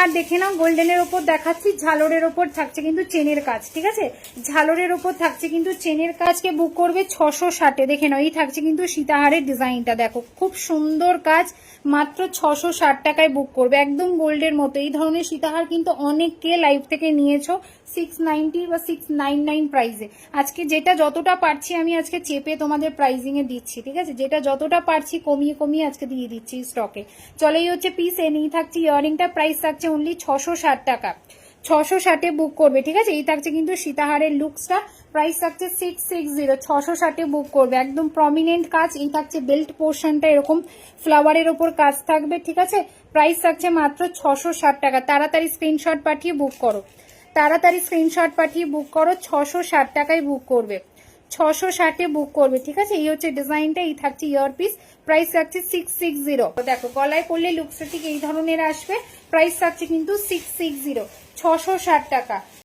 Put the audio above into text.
আর দেখে নাও গোল্ডেনের ওপর দেখাচ্ছি, ঝালরের ওপর থাকছে কিন্তু চেনের কাজ, ঠিক আছে, ঝালরের ওপর থাকছে কিন্তু চেনের কাজকে বুক করবে 660-এ। দেখে নাও এই থাকছে কিন্তু সীতাহারের ডিজাইনটা, দেখো খুব সুন্দর কাজ, মাত্র 660 টাকায় বুক করবে, একদম গোল্ডের মতো। এই ধরনের সীতাহার কিন্তু অনেককে লাইভ থেকে নিয়েছো 690 বা 699 প্রাইসে। আজকে যেটা যতটা পারছি আমি আজকে চেপে তোমাদের প্রাইজিং এ দিচ্ছি, ঠিক আছে, যেটা যতটা পারছি কমিয়ে কমিয়ে আজকে দিয়ে দিচ্ছি স্টকে। চলো এই হচ্ছে পিস, এ নিয়ে থাকছে ইয়াররিংটা, প্রাইস থাকছে অনলি 660 টাকা, 660-এ বুক করবে, ঠিক আছে। এই থাকছে কিন্তু সীতাহারের লুকসটা, প্রাইস থাকছে 660, 660-এ বুক করবে, একদম প্রমিনেন্ট কাজ। এই থাকছে বেল্ট পোর্শনটা, এরকম ফ্লাওয়ারের ওপর কাজ থাকবে, ঠিক আছে, প্রাইস থাকছে মাত্র 660 টাকা। তাড়াতাড়ি স্ক্রিনশট পাঠিয়ে বুক করো, তাড়াতাড়ি স্ক্রিনশট পাঠিয়ে বুক করো, 660 টাকায় বুক করবে, 660-এ বুক করবে, ঠিক আছে। এই হচ্ছে ডিজাইনটা, এই থাকছে ইয়ার পিস, প্রাইস থাকছে 660। দেখো গলায় পরলে লুকসটা ঠিক এই ধরনের আসবে, প্রাইস থাকছে কিন্তু 660, 660 টাকা।